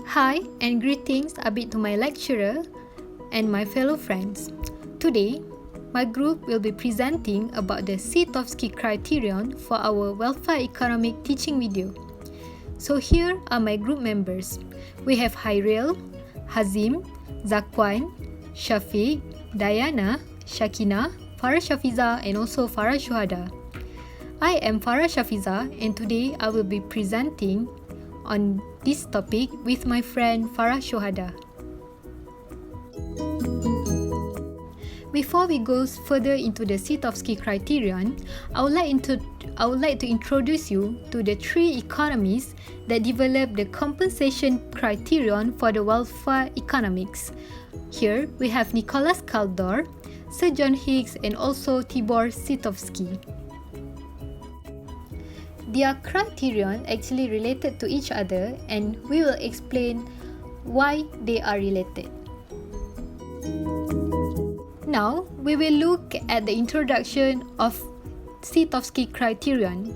Hi and greetings a bit to my lecturer and my fellow friends. Today, my group will be presenting about the Scitovsky Criterion for our welfare economic teaching video. So here are my group members. We have Hairil, Hazim, Zakwan, Shafiq, Diana, Shakina, Farah Shafiza and also Farah Shuhada. I am Farah Shafiza and today I will be presenting on this topic with my friend Farah Shuhada. Before we go further into the Scitovsky Criterion, I would like to introduce you to the three economists that developed the compensation criterion for the welfare economics. Here we have Nicholas Kaldor, Sir John Hicks and also Tibor Scitovsky. Their criterion actually related to each other and we will explain why they are related. Now, we will look at the introduction of Scitovsky Criterion.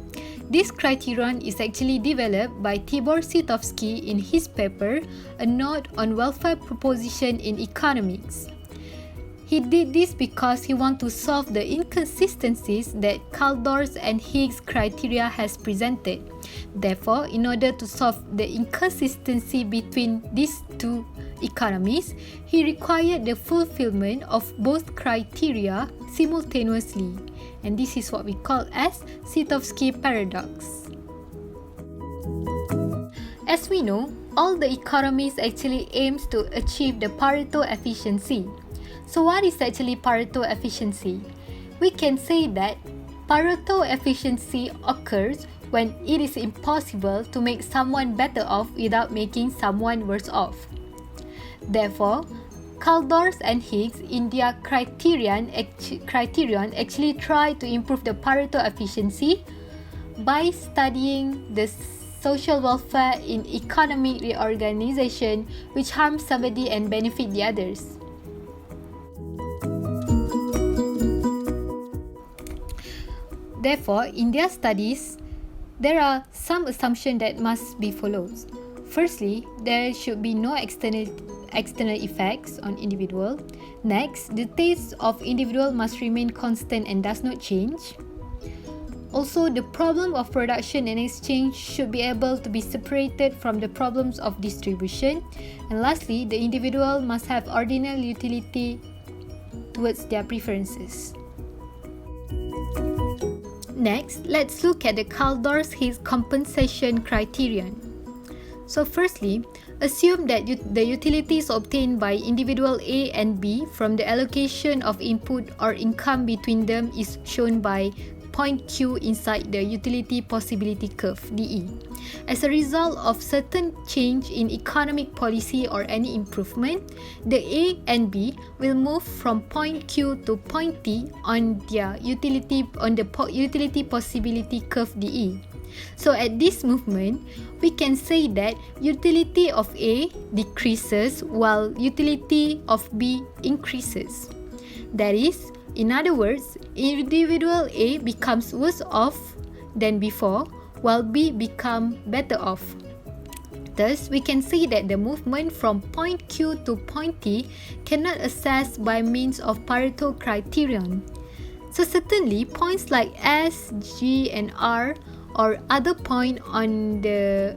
This criterion is actually developed by Tibor Scitovsky in his paper, A Note on Welfare Proposition in Economics. He did this because he wanted to solve the inconsistencies that Kaldor's and Hicks' criteria has presented. Therefore, in order to solve the inconsistency between these two economies, he required the fulfillment of both criteria simultaneously. And this is what we call as Scitovsky paradox. As we know, all the economies actually aims to achieve the Pareto efficiency. So what is actually Pareto efficiency? We can say that Pareto efficiency occurs when it is impossible to make someone better off without making someone worse off. Therefore, Kaldor and Hicks in their criterion actually try to improve the Pareto efficiency by studying the social welfare in economic reorganization which harms somebody and benefit the others. Therefore, in their studies, there are some assumptions that must be followed. Firstly, there should be no external effects on individual. Next, the taste of individual must remain constant and does not change. Also, the problem of production and exchange should be able to be separated from the problems of distribution. And lastly, the individual must have ordinal utility towards their preferences. Next, let's look at the Kaldor-Hicks Compensation Criterion. So firstly, assume that the utilities obtained by individual A and B from the allocation of input or income between them is shown by point Q inside the utility possibility curve, DE. As a result of certain change in economic policy or any improvement, the A and B will move from point Q to point T on the utility possibility curve DE. So at this movement, we can say that utility of A decreases while utility of B increases. That is, in other words, individual A becomes worse off than before while B becomes better off. Thus, we can say that the movement from point Q to point T cannot assess by means of Pareto criterion. So certainly, points like S, G and R or other point on the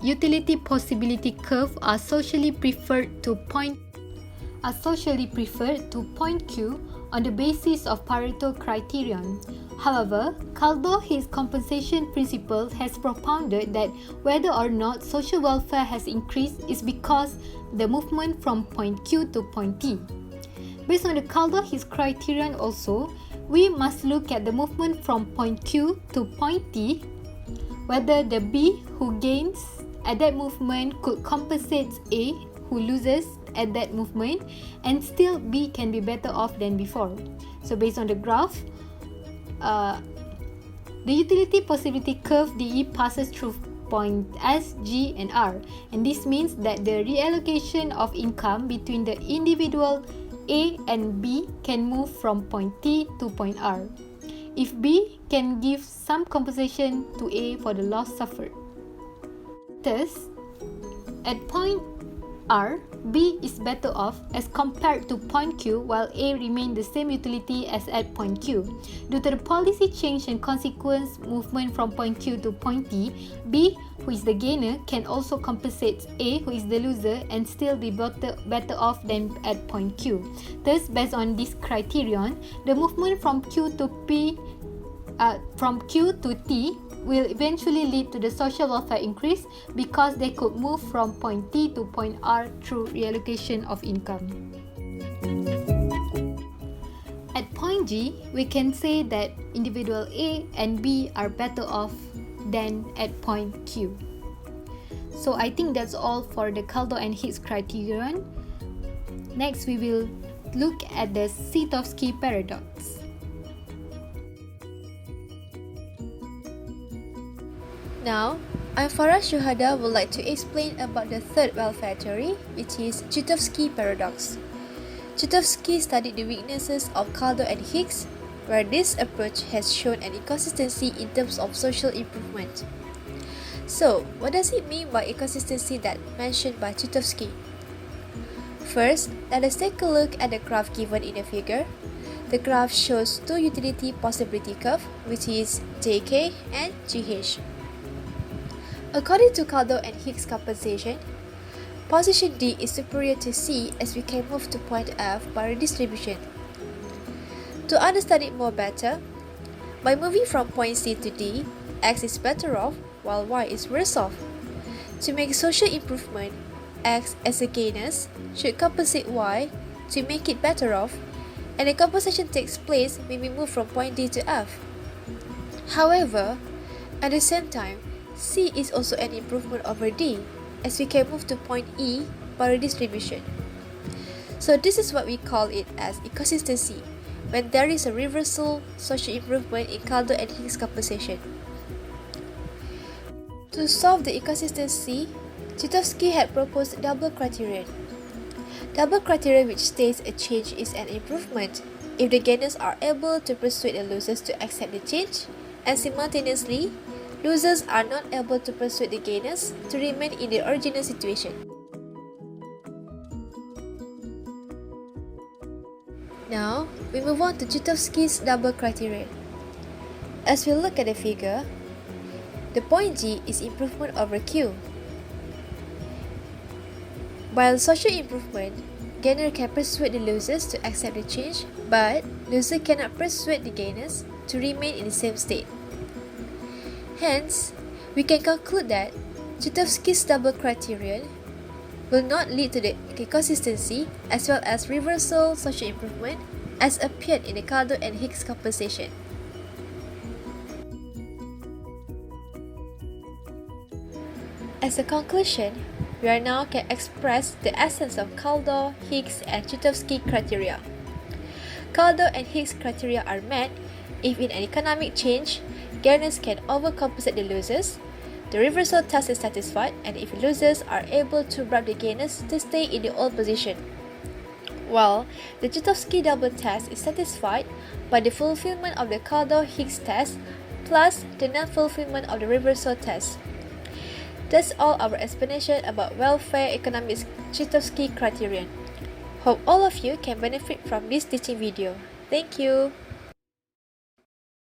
utility possibility curve are socially preferred to point Q on the basis of Pareto criterion. However, Kaldor-Hicks Compensation Principle has propounded that whether or not social welfare has increased is because the movement from point Q to point T. Based on the Kaldor-Hicks criterion also, we must look at the movement from point Q to point T, whether the B who gains at that movement could compensate A who loses at that movement, and still B can be better off than before. So based on the graph, the utility possibility curve DE passes through point S, G and R, and this means that the reallocation of income between the individual A and B can move from point T to point R. If B can give some compensation to A for the loss suffered. Thus, At point R, B is better off as compared to point Q, while A remains the same utility as at point Q. Due to the policy change and consequence movement from point Q to point T, B, who is the gainer, can also compensate A, who is the loser, and still be better off than at point Q. Thus, based on this criterion, the movement from Q to T will eventually lead to the social welfare increase because they could move from point T to point R through reallocation of income. At point G, we can say that individual A and B are better off than at point Q. So I think that's all for the Kaldor-Hicks criterion. Next, we will look at the Scitovsky paradox. Now, I'm Farah Shuhada would like to explain about the third welfare theory, which is Scitovsky paradox. Scitovsky studied the weaknesses of Kaldor and Hicks, where this approach has shown an inconsistency in terms of social improvement. So, what does it mean by inconsistency that mentioned by Scitovsky? First, let us take a look at the graph given in the figure. The graph shows two utility possibility curves, which is JK and GH. According to Kaldor and Hicks compensation, position D is superior to C as we can move to point F by redistribution. To understand it more better, by moving from point C to D, X is better off while Y is worse off. To make social improvement, X as a gainer should compensate Y to make it better off, and the compensation takes place when we move from point D to F. However, at the same time, C is also an improvement over D, as we can move to point E by redistribution. So this is what we call it as inconsistency, when there is a reversal social improvement in Kaldor and Hicks compensation. To solve the inconsistency, Scitovsky had proposed double criterion. Double criterion which states a change is an improvement if the gainers are able to persuade the losers to accept the change, and simultaneously, losers are not able to persuade the gainers to remain in the original situation. Now, we move on to Scitovsky's double criterion. As we look at the figure, the point G is improvement over Q. While social improvement, gainer can persuade the losers to accept the change, but loser cannot persuade the gainers to remain in the same state. Hence, we can conclude that Scitovsky's double criterion will not lead to the inconsistency as well as reversal social improvement as appeared in the Kaldor and Hicks compensation. As a conclusion, we are now can express the essence of Kaldor, Hicks, and Scitovsky criteria. Kaldor and Hicks criteria are met if in an economic change, gainers can overcompensate the losers, the reversal test is satisfied, and if losers are able to bribe the gainers to stay in the old position. While the Scitovsky double test is satisfied by the fulfillment of the Kaldor-Hicks test plus the non-fulfillment of the reversal test. That's all our explanation about welfare economics Scitovsky criterion. Hope all of you can benefit from this teaching video. Thank you.